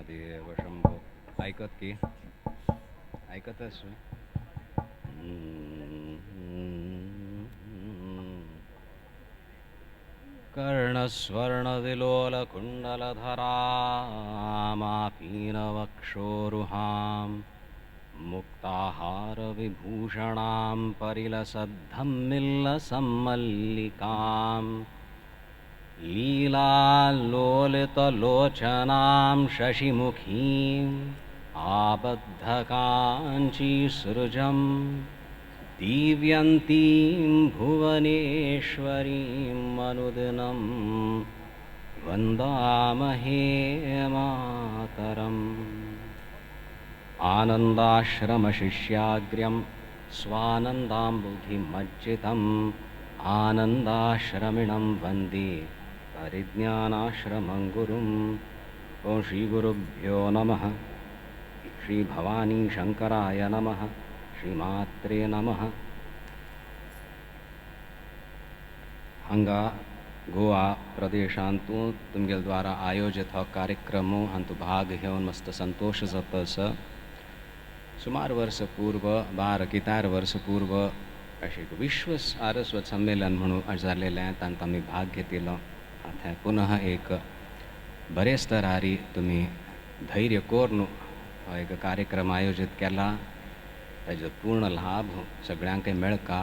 महादेव शंभो. ऐकत की ऐकतच कर्णस्वर्णविलोलकुण्डलधरामापीनवक्षोरुहां मुक्ताहारविभूषणां परिलसद्धम्मिल्लसम्मल्लिकां लीलालोलितलोचनां शशिमुखीम् आबद्धकाञ्चीसृजम् दिव्यन्तीं भुवनेश्वरीं अनुदिनं वन्दामहे मातरम्. आनन्दाश्रमशिष्याग्र्यं स्वानन्दाम्बुधिमज्जितम् आनन्दाश्रमिणं वन्दे परिज्ञानाश्रमं गुरुम्. ॐ श्रीगुरुभ्यो नमः. श्रीभवानी शंकराय नमः. श्रीमात्रे नमः. हंगा गोवा प्रदेशांतू तुमगेल द्वारा आयोजित हो कार्यक्रमों अंतु भाग घेऊन मस्त संतोष जातस. सुमार वर्ष पूर्व 12 की 13 वर्ष पूर्व अशें विश्व सारस्वत संमेलन म्हणून जाल्लेलें तांत आमी भाग घेतिल्लो. आता पुनः एक बरे स्तरारी तुम्ही धैर्य कोरून हो एक कार्यक्रम आयोजित केला. ताजो पूर्ण लाभ सगळ्यांक मेळका.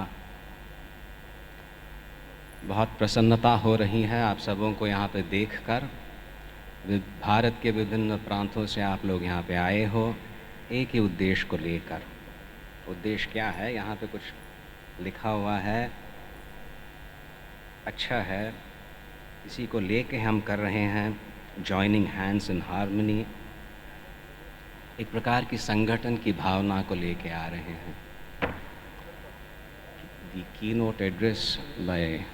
बहुत प्रसन्नता हो रही है आप सबों को यहाँ पे देखकर. भारत के विभिन्न प्रांतों से आप लोग यहाँ पे आए हो एक ही उद्देश्य को लेकर. उद्देश्य क्या है यहाँ पे कुछ लिखा हुआ है, अच्छा है, इसी को लेके हम कर रहे हैं. जॉइनिंग हैंड्स इन हार्मनी, एक प्रकार की संगठन की भावना को लेके आ रहे हैं. The keynote address by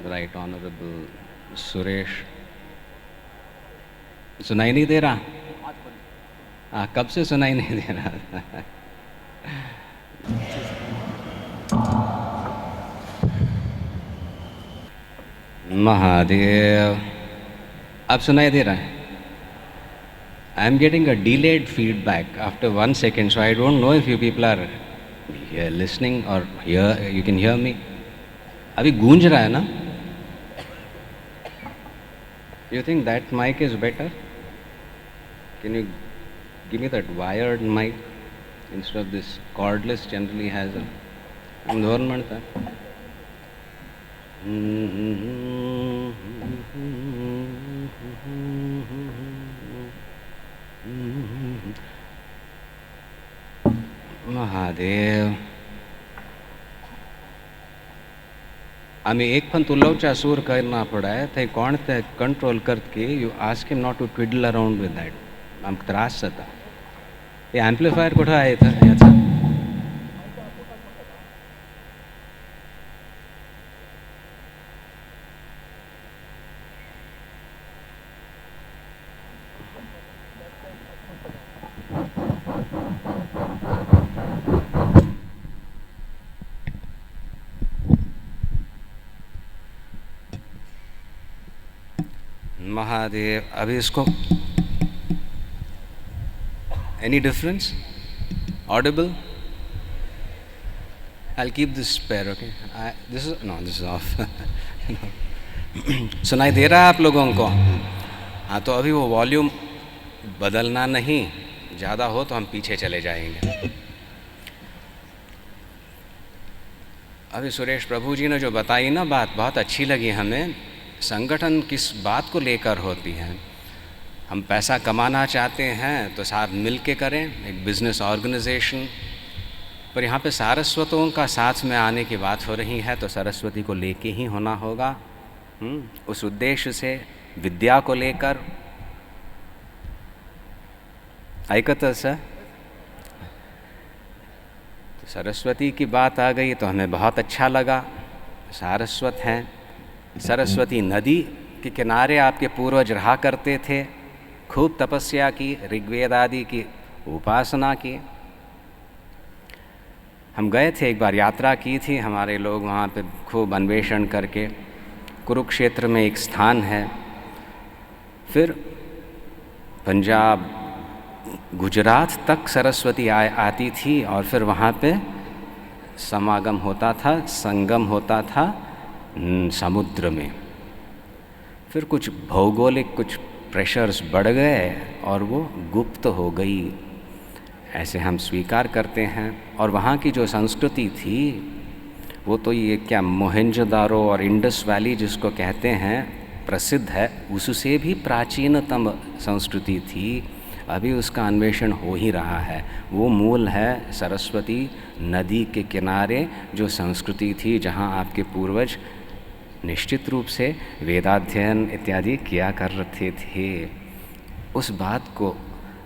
right honourable Suresh. सुनाई नहीं दे रहा? कब से सुनाई नहीं दे रहा? महादेव. अब सुनाई दे रहा है? I am getting a delayed feedback after 1 second, so I don't know if you people are here listening or here you can hear me. अभी गूंज रहा है ना? You think that mic is better? Can you give me that wired mic instead of this cordless generally has a दोन म्हणता. महादेव. आम्ही एक पण तुलवचा सूर करना पड़ा है. ते कोण ते कंट्रोल करत की you ask him not to twiddle around with that. आमक त्रास जाता. हे एम्प्लीफायर कुठं आहे इथं याचा? महादेव. अभी इसको any difference? Audible? I'll keep this spare, okay? This is off. सुनाई दे रहा है आप लोगों को? हाँ, तो अभी वो वॉल्यूम बदलना नहीं, ज़्यादा हो तो हम पीछे चले जाएंगे. अभी सुरेश प्रभु जी ने जो बताई ना बात, बहुत अच्छी लगी हमें. संगठन किस बात को लेकर होती है? हम पैसा कमाना चाहते हैं तो साथ मिल के करें, एक बिजनेस ऑर्गेनाइजेशन. पर यहाँ पे सारस्वतों का साथ में आने की बात हो रही है तो सरस्वती को लेके ही होना होगा. उस उद्देश्य से विद्या को लेकर. ऐकतच है? तो सरस्वती की बात आ गई तो हमें बहुत अच्छा लगा. सारस्वत हैं. सरस्वती नदी के किनारे आपके पूर्वज रहा करते थे. खूब तपस्या की, ऋग्वेद आदि की उपासना की. हम गए थे, एक बार यात्रा की थी हमारे लोग वहाँ पे खूब अन्वेषण करके. कुरुक्षेत्र में एक स्थान है. फिर पंजाब गुजरात तक सरस्वती आती थी और फिर वहाँ पे समागम होता था, संगम होता था समुद्र में। फिर कुछ भौगोलिक कुछ प्रेशर्स बढ़ गए और वो गुप्त हो गई, ऐसे हम स्वीकार करते हैं। और वहाँ की जो संस्कृति थी वो तो ये क्या मोहेंजोदारो और इंडस वैली जिसको कहते हैं प्रसिद्ध है, उससे भी प्राचीनतम संस्कृति थी। अभी उसका अन्वेषण हो ही रहा है। वो मूल है सरस्वती नदी के किनारे जो संस्कृति थी, जहाँ आपके पूर्वज निश्चित रूप से वेदाध्ययन इत्यादि किया कर रहे थे। उस बात को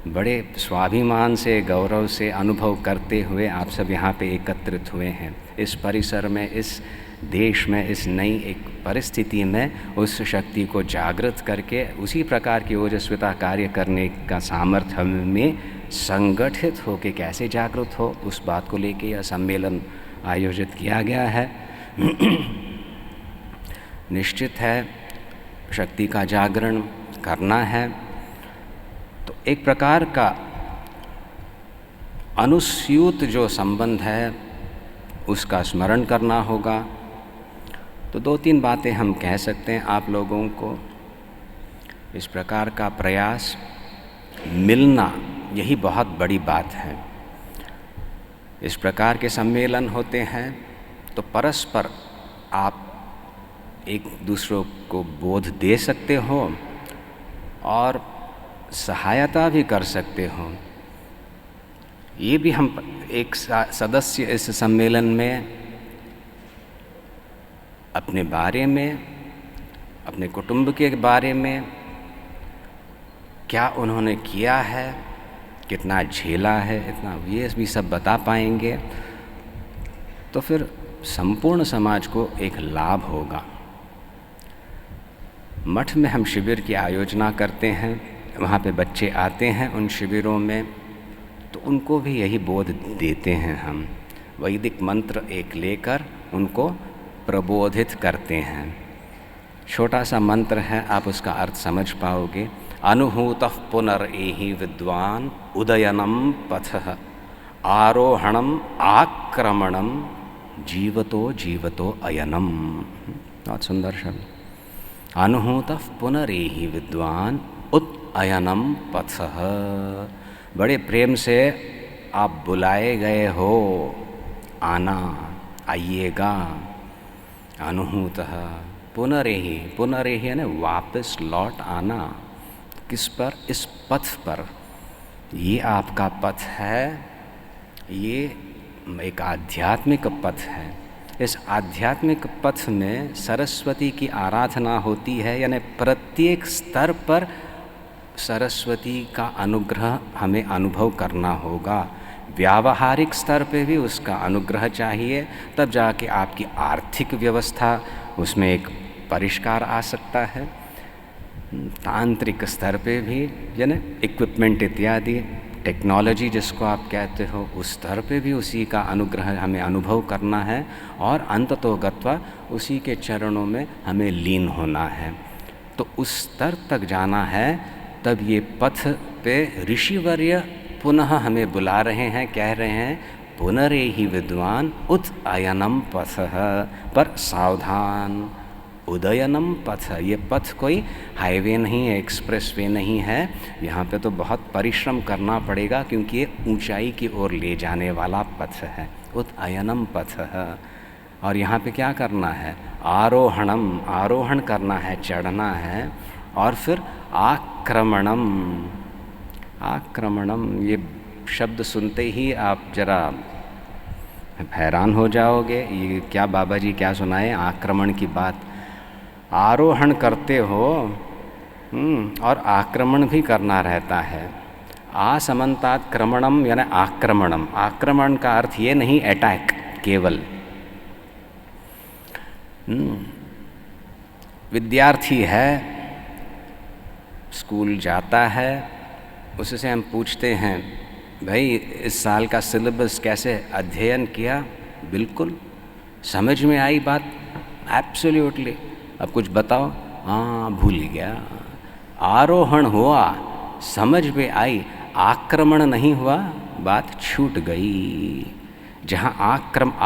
बड़े स्वाभिमान से, गौरव से अनुभव करते हुए आप सब यहाँ पे एकत्रित हुए हैं। इस परिसर में, इस देश में, इस नई एक परिस्थिति में उस शक्ति को जागृत करके उसी प्रकार की ओजस्विता कार्य करने का सामर्थ्य में संगठित होकर कैसे जागृत हो, उस बात को लेके यह सम्मेलन आयोजित किया गया है। निश्चित है शक्ति का जागरण करना है तो एक प्रकार का अनुस्यूत जो संबंध है उसका स्मरण करना होगा। तो 2-3 बातें हम कह सकते हैं आप लोगों को। इस प्रकार का प्रयास मिलना, यही बहुत बड़ी बात है। इस प्रकार के सम्मेलन होते हैं तो परस्पर आप एक दूसरे को बोध दे सकते हो और सहायता भी कर सकते हो। ये भी हम एक सदस्य इस सम्मेलन में अपने बारे में, अपने कुटुंब के बारे में, क्या उन्होंने किया है, कितना झेला है, इतना, ये भी सब बता पाएंगे तो फिर संपूर्ण समाज को एक लाभ होगा। मठ में हम शिविर की आयोजना करते हैं, वहाँ पे बच्चे आते हैं उन शिविरों में, तो उनको भी यही बोध देते हैं हम। वैदिक मंत्र एक लेकर उनको प्रबोधित करते हैं। छोटा सा मंत्र है, आप उसका अर्थ समझ पाओगे। अनुभूतः पुनरेहि विद्वान उदयनम पथः आरोहणम आक्रमणम जीवतो जीवतो अयनम। बहुत सुंदर शब्द। अनुभूतः पुनरेहि विद्वान उदयनम पथः। बड़े प्रेम से आप बुलाए गए हो, आना, आइएगा। अनुभूतः पुनरेहि, पुनरेहि यानी वापस लौट आना। किस पर? इस पथ पर। ये आपका पथ है, ये एक आध्यात्मिक पथ है। इस आध्यात्मिक पथ में सरस्वती की आराधना होती है, यानी प्रत्येक स्तर पर सरस्वती का अनुग्रह हमें अनुभव करना होगा। व्यावहारिक स्तर पे भी उसका अनुग्रह चाहिए, तब जाके आपकी आर्थिक व्यवस्था उसमें एक परिष्कार आ सकता है। तांत्रिक स्तर पे भी, यानी इक्विपमेंट इत्यादि, टेक्नोलॉजी जिसको आप कहते हो, उस स्तर पे भी उसी का अनुग्रह हमें अनुभव करना है और अंततोगत्वा उसी के चरणों में हमें लीन होना है। तो उस स्तर तक जाना है, तब ये पथ पे ऋषिवर्य पुनः हमें बुला रहे हैं, कह रहे हैं पुनरेहि विद्वान उदयनम पथः। पर सावधान, उदयनम पथ, ये पथ कोई हाईवे नहीं है, एक्सप्रेस वे नहीं है। यहाँ पे तो बहुत परिश्रम करना पड़ेगा क्योंकि ये ऊंचाई की ओर ले जाने वाला पथ है, उदयनम पथः। और यहाँ पे क्या करना है? आरोहणम, आरोहण करना है, चढ़ना है। और फिर आक्रमणम, आक्रमणम, ये शब्द सुनते ही आप जरा हैरान हो जाओगे। ये क्या बाबा जी क्या सुनाए, आक्रमण की बात। आरोहण करते हो और आक्रमण भी करना रहता है। असमन्तात क्रमणम यानी आक्रमणम। आक्रमण का अर्थ ये नहीं अटैक केवल। विद्यार्थी है, स्कूल जाता है, उससे हम पूछते हैं भाई इस साल का सिलेबस कैसे अध्ययन किया? बिल्कुल समझ में आई बात? एब्सोल्युटली। अब कुछ बताओ? हाँ, भूल गया। आरोहण हुआ, समझ में आई, आक्रमण नहीं हुआ, बात छूट गई। जहाँ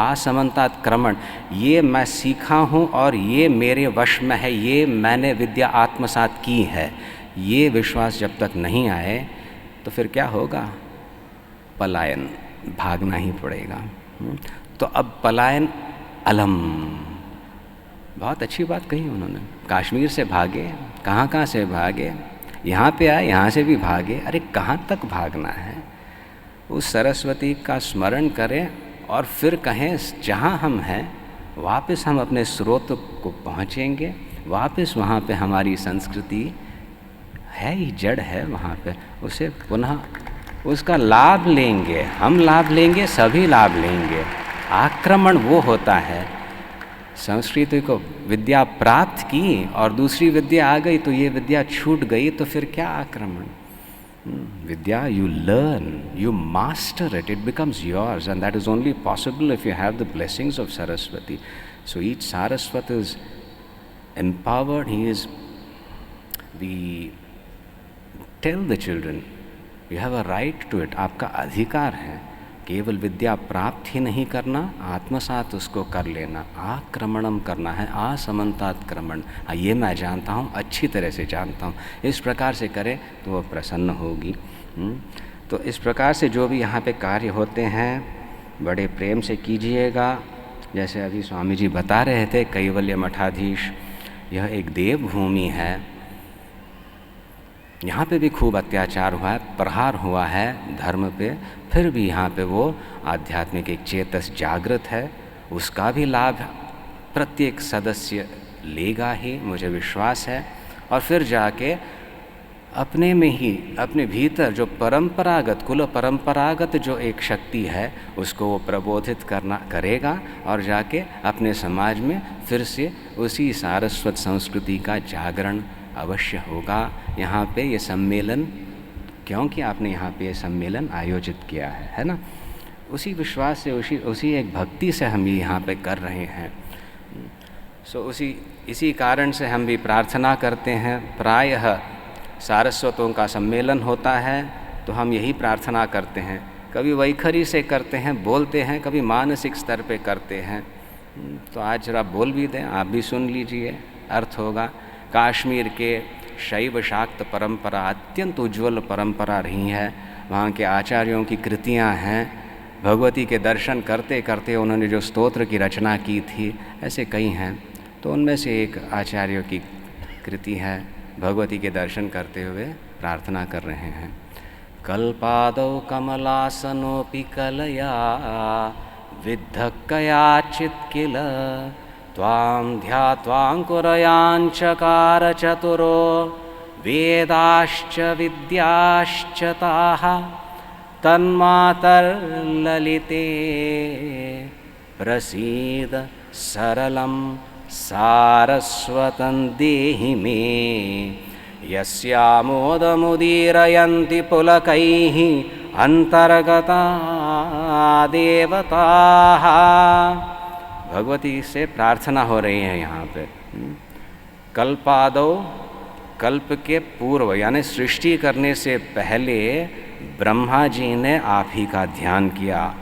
असमंतात्क्रमण, ये मैं सीखा हूँ और ये मेरे वश में है, ये मैंने विद्या आत्मसात की है, ये विश्वास जब तक नहीं आए तो फिर क्या होगा? पलायन, भागना ही पड़ेगा। तो अब पलायन अलम, बहुत अच्छी बात कही उन्होंने। कश्मीर से भागे, कहाँ से भागे, यहाँ पे आए, यहाँ से भी भागे। अरे कहाँ तक भागना है? उस सरस्वती का स्मरण करें और फिर कहें जहाँ हम हैं वापस हम अपने स्रोत को पहुँचेंगे, वापस वहाँ पे हमारी संस्कृति है ही, जड़ है वहाँ पे, उसे पुनः उसका लाभ लेंगे, हम लाभ लेंगे, सभी लाभ लेंगे। आक्रमण वो होता है, संस्कृति को विद्या प्राप्त की और दूसरी विद्या आ गई तो ये विद्या छूट गई, तो फिर क्या आक्रमण? Vidya, you learn, you master it, it becomes yours, and that is only possible if you have the blessings of Saraswati. So each Saraswati is empowered, we tell the children, you have a right to it, आपका अधिकार है। केवल विद्या प्राप्त ही नहीं करना, आत्मसात उसको कर लेना, आक्रमणम करना है, असमंतात्क्रमण। ये मैं जानता हूँ, अच्छी तरह से जानता हूँ, इस प्रकार से करें तो वो प्रसन्न होगी। तो इस प्रकार से जो भी यहाँ पे कार्य होते हैं बड़े प्रेम से कीजिएगा। जैसे अभी स्वामी जी बता रहे थे, कैवल्य मठाधीश, यह एक देवभूमि है, यहाँ पे भी खूब अत्याचार हुआ है, प्रहार हुआ है धर्म पे, फिर भी यहाँ पे वो आध्यात्मिक एक चेतस जागृत है, उसका भी लाभ प्रत्येक सदस्य लेगा ही, मुझे विश्वास है। और फिर जाके अपने में ही, अपने भीतर जो परंपरागत, कुल परंपरागत जो एक शक्ति है उसको वो प्रबोधित करेगा और जाके अपने समाज में फिर से उसी सारस्वत संस्कृति का जागरण अवश्य होगा। यहाँ पे ये सम्मेलन, क्योंकि आपने यहाँ पे ये सम्मेलन आयोजित किया है ना, उसी विश्वास से, उसी एक भक्ति से हम ये यहाँ पे कर रहे हैं। सो इसी कारण से हम भी प्रार्थना करते हैं। प्रायः सारस्वतों का सम्मेलन होता है तो हम यही प्रार्थना करते हैं, कभी वैखरी से करते हैं, बोलते हैं, कभी मानसिक स्तर पे करते हैं। तो आज जरा बोल भी दें, आप भी सुन लीजिए, अर्थ होगा। कश्मीर के शैव शाक्त परंपरा अत्यंत उज्ज्वल परंपरा रही है, वहाँ के आचार्यों की कृतियाँ हैं। भगवती के दर्शन करते करते उन्होंने जो स्तोत्र की रचना की थी, ऐसे कई हैं, तो उनमें से एक आचार्यों की कृति है। भगवती के दर्शन करते हुए प्रार्थना कर रहे हैं। कल्पादौ कमलासनोऽपि कलया विद्धः कयाचित् किल त्वां ध्यात्वाङ्कुरयांचकार चतुरो वेदाश्च विद्याश्च ताः तन्मातर्ललिते प्रसीद सरलं सारस्वतं देहि मे यस्यामोदमुदीरयन्ति पुलकैः अंतर्गता देवताः। भगवती से प्रार्थना हो रही है यहाँ पे। कल्पादौ, कल्प के पूर्व यानी सृष्टि करने से पहले ब्रह्मा जी ने आप ही का ध्यान किया।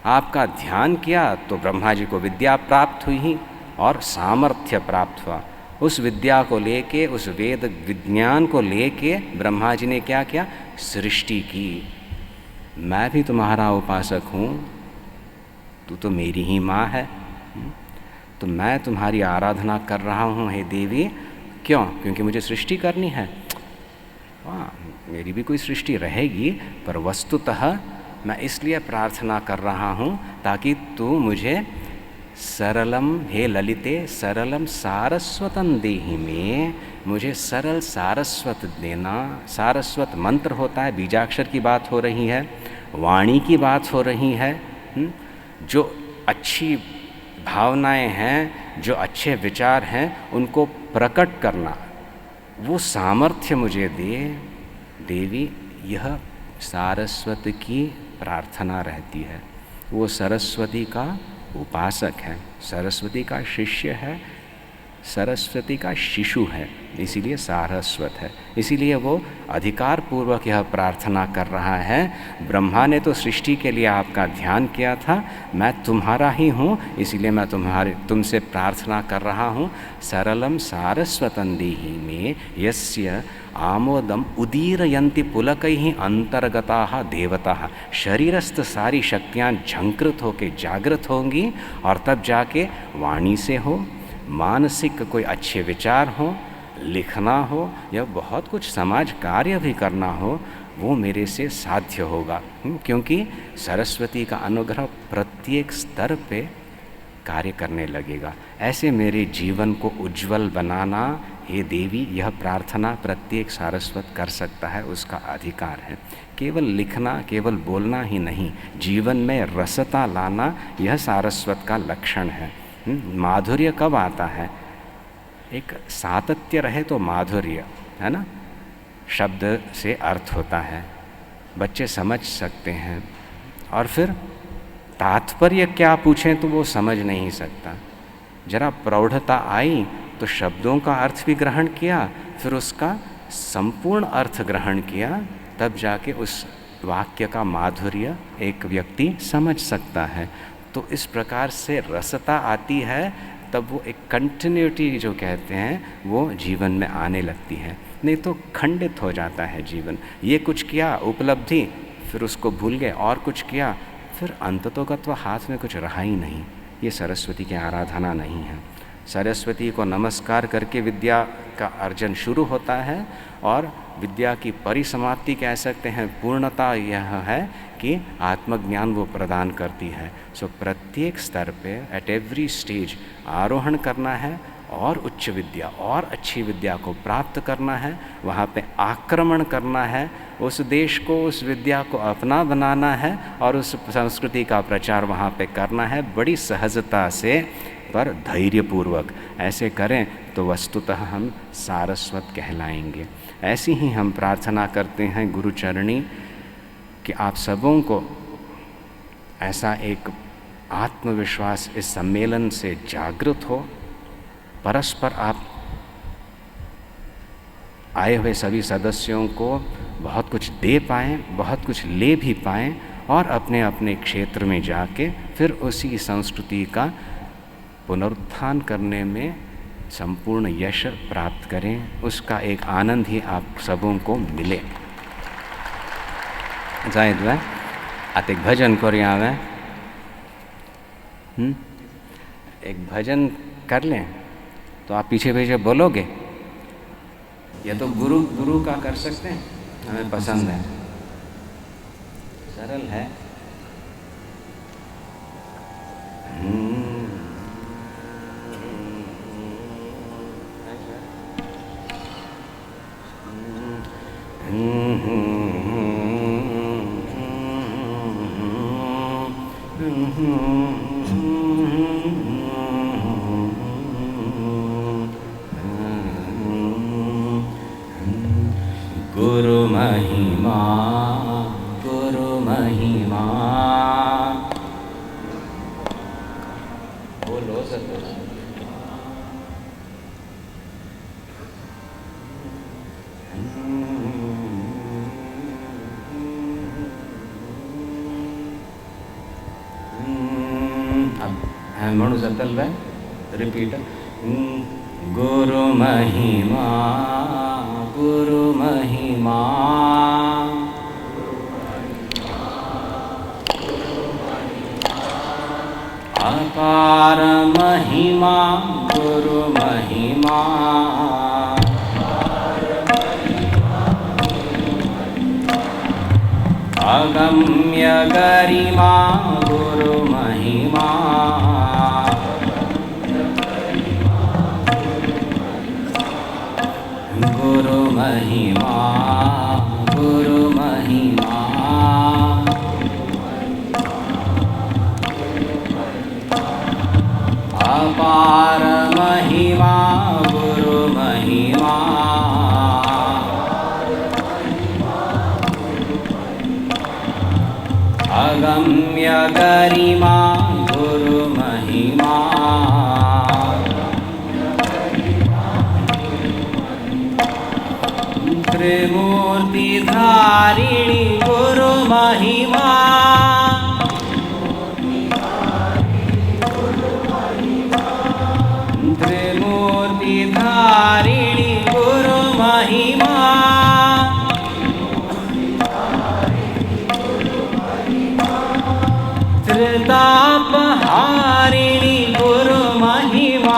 आपका ध्यान किया तो ब्रह्मा जी को विद्या प्राप्त हुई और सामर्थ्य प्राप्त हुआ। उस विद्या को लेके, उस वेद विज्ञान को लेके ब्रह्मा जी ने क्या किया? सृष्टि की। मैं भी तुम्हारा उपासक हूँ, तू तो मेरी ही माँ है, तो मैं तुम्हारी आराधना कर रहा हूँ हे देवी। क्यों? क्योंकि मुझे सृष्टि करनी है। हाँ, मेरी भी कोई सृष्टि रहेगी, पर वस्तुतः मैं इसलिए प्रार्थना कर रहा हूँ ताकि तू मुझे सरलम, हे ललिते सरलम सारस्वतम देहि में, मुझे सरल सारस्वत देना। सारस्वत मंत्र होता है, बीजाक्षर की बात हो रही है, वाणी की बात हो रही है। जो अच्छी भावनाएं हैं, जो अच्छे विचार हैं, उनको प्रकट करना, वो सामर्थ्य मुझे दे देवी। यह सारस्वत की प्रार्थना रहती है। वो सरस्वती का उपासक है, सरस्वती का शिष्य है, सरस्वती का शिशु है, इसीलिए सारस्वत है। इसीलिए वो अधिकार पूर्वक यह प्रार्थना कर रहा है, ब्रह्मा ने तो सृष्टि के लिए आपका ध्यान किया था, मैं तुम्हारा ही हूँ, इसीलिए मैं तुमसे प्रार्थना कर रहा हूँ। सरलम सारस्वतंदीहि में यस्य आमोदम उदीरयन्ति पुलकैहि अंतर्गताः देवताः। शरीरस्थ सारी शक्तियाँ झंकृत होकर जागृत होंगी, और तब जाके वाणी से हो, मानसिक कोई अच्छे विचार हो, लिखना हो, या बहुत कुछ समाज कार्य भी करना हो, वो मेरे से साध्य होगा। क्योंकि सरस्वती का अनुग्रह प्रत्येक स्तर पे कार्य करने लगेगा। ऐसे मेरे जीवन को उज्जवल बनाना, हे देवी, यह प्रार्थना प्रत्येक सारस्वत कर सकता है, उसका अधिकार है। केवल लिखना, केवल बोलना ही नहीं, जीवन में रसता लाना, यह सारस्वत का लक्षण है। माधुर्य कब आता है? एक सातत्य रहे तो माधुर्य है ना, शब्द से अर्थ होता है, बच्चे समझ सकते हैं, और फिर तात्पर्य क्या पूछें तो वो समझ नहीं सकता। जरा प्रौढ़ता आई तो शब्दों का अर्थ भी ग्रहण किया, फिर उसका संपूर्ण अर्थ ग्रहण किया, तब जाके उस वाक्य का माधुर्य एक व्यक्ति समझ सकता है। तो इस प्रकार से रसता आती है, तब वो एक कंटिन्यूटी जो कहते हैं वो जीवन में आने लगती है। नहीं तो खंडित हो जाता है जीवन। ये कुछ किया उपलब्धि, फिर उसको भूल गए, और कुछ किया, फिर अंततोगत्व हाथ में कुछ रहा ही नहीं। ये सरस्वती की आराधना नहीं है। सरस्वती को नमस्कार करके विद्या का अर्जन शुरू होता है, और विद्या की परिसमाप्ति कह सकते हैं, पूर्णता यह है कि आत्मज्ञान वो प्रदान करती है। सो प्रत्येक स्तर पे, एट एवरी स्टेज, आरोहण करना है और उच्च विद्या और अच्छी विद्या को प्राप्त करना है, वहाँ पे आक्रमण करना है, उस देश को, उस विद्या को अपना बनाना है, और उस संस्कृति का प्रचार वहाँ पे करना है बड़ी सहजता से, पर धैर्यपूर्वक। ऐसे करें तो वस्तुतः हम सारस्वत कहलाएंगे। ऐसी ही हम प्रार्थना करते हैं गुरुचरणी कि आप सबों को ऐसा एक आत्मविश्वास इस सम्मेलन से जागृत हो, परस्पर आप आए हुए सभी सदस्यों को बहुत कुछ दे पाएँ, बहुत कुछ ले भी पाएँ, और अपने अपने क्षेत्र में जाके फिर उसी संस्कृति का पुनरुत्थान करने में संपूर्ण यश प्राप्त करें। उसका एक आनंद ही आप सबों को मिले। जायद भाई आते एक भजन करिया आवे, एक भजन कर लें तो आप पीछे पीछे बोलोगे, या तो गुरु गुरु का कर सकते हैं, हमें पसंद है, सरल है। गुरु महिमा, गुरु महिमा, बोलो सतोष। अब म्हणू सतल भाई रिपीट। गुरु महिमा, गुरु महिमा, अपार महिमा, गुरु महिमा, अगम्य गरिमा, गुरु महिमा, गुरु महिमा, गुरु महिमा, अपार महिमा, गुरु महिमा, अगम्य गरिमा, गुरु महिमा, कृतापहारिणी गुरु महिमा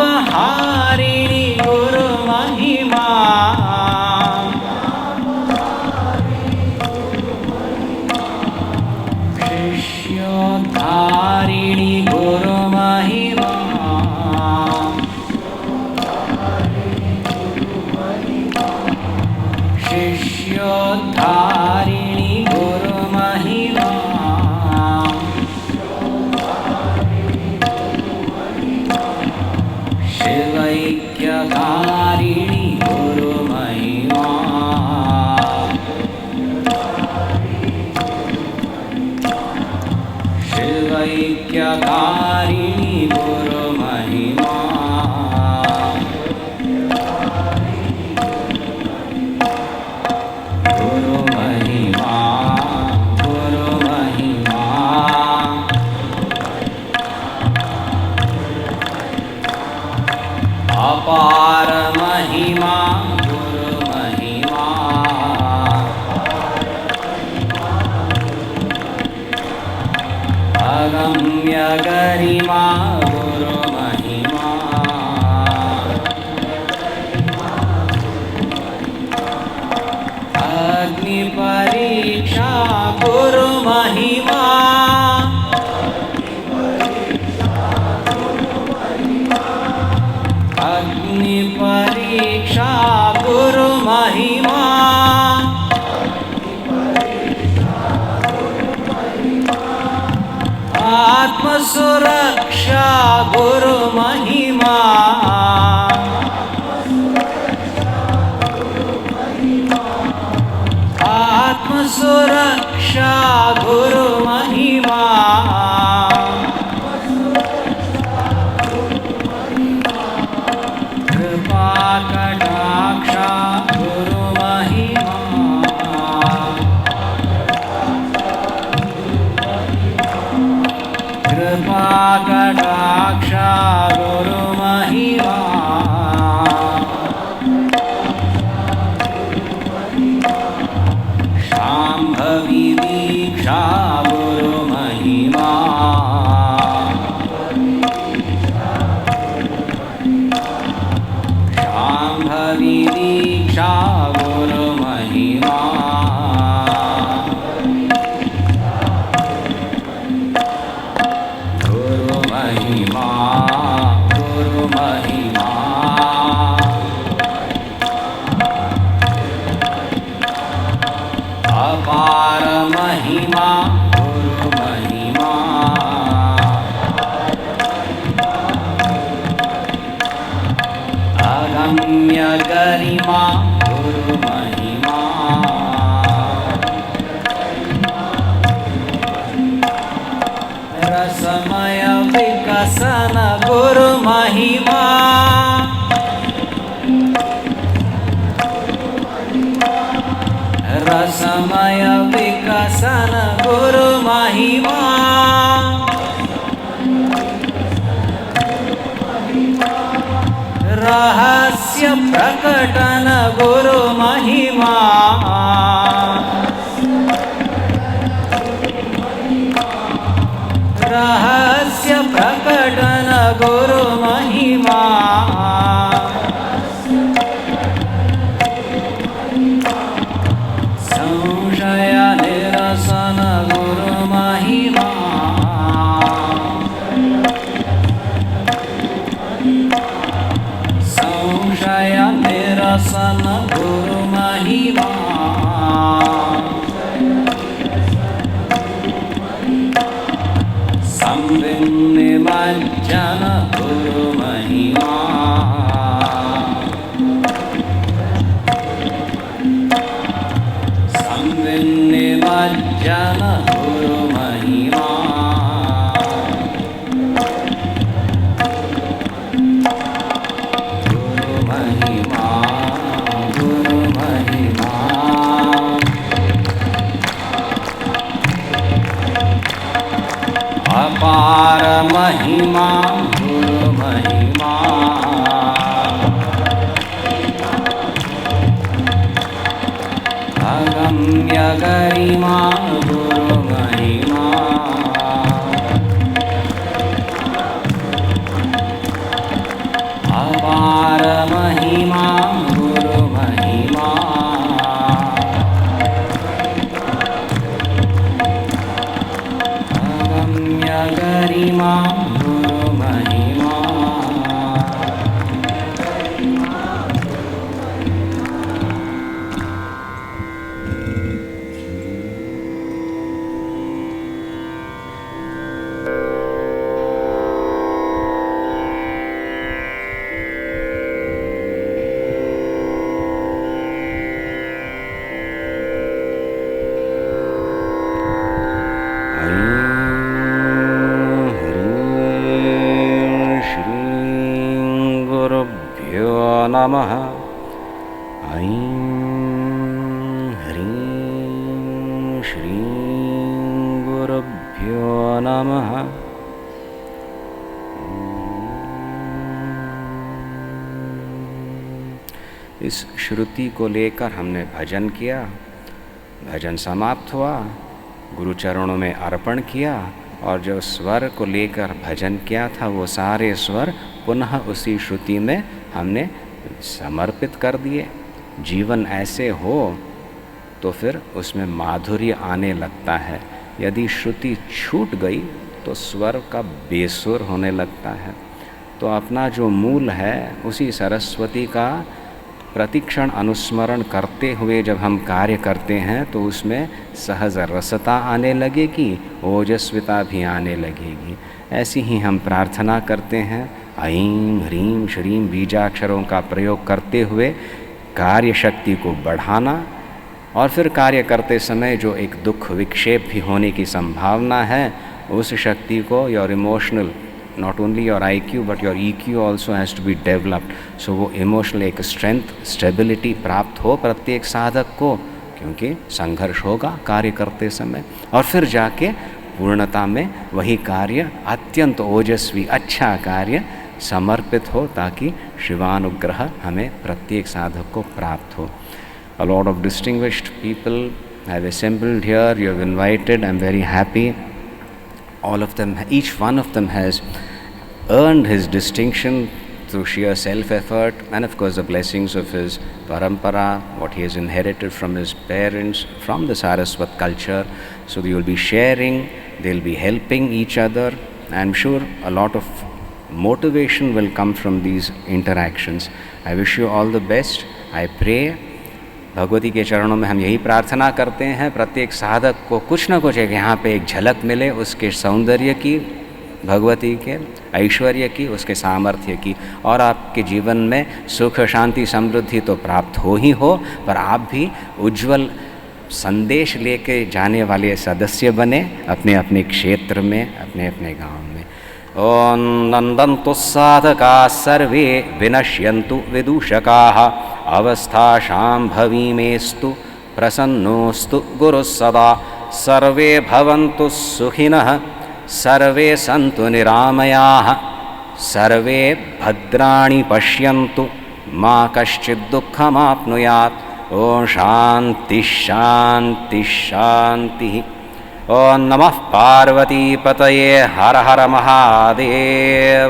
कृतापहारिणी गुरु महिमा शिष्योद्धारिणी गुरु महिमा शिष्योद्धारिणी गुरु महिमा शिवैक्यकारिणी गुरु महिमा शिवैक्यकारिणी गुरु महिमा गुरु महिमा गुरु महिमा अपार महिमा गुरु महिमा अगम्य गरिमा गुरु महिमा अग्नि परीक्षा गुरु महिमा अग्नि परीक्षा गुरु महिमा आत्म सुरक्षा गुरु महिमा आत्म सुरक्षा गुरु महिमा कृपा कटाक्ष गुरु महिमा कृपा कटाक्ष गुरु महिमा शाम्भवी दीक्षा गुरु महिमा शाम्भवी दीक्षा गुरु महिमा गुरु महिमा गुरु महिमा अपार महिमा गुरु महिमा अगम्य गरिमा गुरु महिमा रसमय विकसन गुरु महिमा रसमय विकसन गुरु महिमा रहस्य प्रकटन गुरु महिमा रहस्य प्रकटन गुरु महिमा संशय निरसन गुरु महिमा संशय निरसन गुरु महिमा संविन्निमज्जन गुरु महिमा संविन्निमज्जन गुरु महिमा गुरु महिमा गुरु महिमा अपार महिमा गुरु महिमा अगम्य गरिमा गुरुमहिमा अपार महिमा गुरुमहिमा अगम्य गरिमा गुरुमहिमा नमः। ऐं ह्रीं श्रीं गुरुभ्यो नमः। इस श्रुति को लेकर हमने भजन किया, भजन समाप्त हुआ, गुरु चरणों में अर्पण किया और जो स्वर को लेकर भजन किया था वो सारे स्वर पुनः उसी श्रुति में हमने समर्पित कर दिए। जीवन ऐसे हो तो फिर उसमें माधुर्य आने लगता है। यदि श्रुति छूट गई तो स्वर का बेसुर होने लगता है। तो अपना जो मूल है उसी सरस्वती का प्रतिक्षण अनुस्मरण करते हुए जब हम कार्य करते हैं तो उसमें सहज रसता आने लगेगी, ओजस्विता भी आने लगेगी। ऐसी ही हम प्रार्थना करते हैं। ऐं ह्रीं श्रीं बीजाक्षरों का प्रयोग करते हुए कार्य शक्ति को बढ़ाना और फिर कार्य करते समय जो एक दुख विक्षेप भी होने की संभावना है उस शक्ति को your emotional not only your IQ but your EQ also has to be developed. So वो इमोशनल एक स्ट्रेंथ स्टेबिलिटी प्राप्त हो प्रत्येक साधक को, क्योंकि संघर्ष होगा कार्य करते समय और फिर जाके पूर्णता में वही कार्य अत्यंत ओजस्वी अच्छा कार्य समर्पित हो ताकि शिवानुग्रह हमें प्रत्येक साधक को प्राप्त हो। A lot of distinguished people have assembled here. You have invited. I'm very happy. All of them, each one of them has earned his distinction through sheer self-effort and of course the blessings of his parampara, what he has inherited from his parents, from the Saraswat culture. So they will be sharing, they'll be helping each other. I'm sure a lot of motivation will come from these interactions. I wish you all the best. I pray. Bhagwati के चरणों में हम यही प्रार्थना करते हैं प्रत्येक साधक को कुछ न कुछ एक यहाँ पे एक झलक मिले उसके सौंदर्य की, भगवती के ऐश्वर्य की, उसके सामर्थ्य की, और आपके जीवन में सुख शांति समृद्धि तो प्राप्त हो ही हो, पर आप भी उज्जवल संदेश लेके जाने वाले सदस्य बने अपने अपने क्षेत्र में, अपने अपने गांव में। ओम नंदन्तु साधकाः सर्वे विनश्यन्तु विदूषकाः अवस्था शाम्भवीमेस्तु प्रसन्नोस्तु गुरुः सदा। सर्वे भवन्तु सुखिनः सर्वे सन्तु निरामयाः सर्वे भद्राणि पश्यन्तु मा कश्चित् दुःखमाप्नुयात्। ओम शान्ति शान्ति शान्तिः। ओम नमः पार्वती पतये। हर हर महादेव।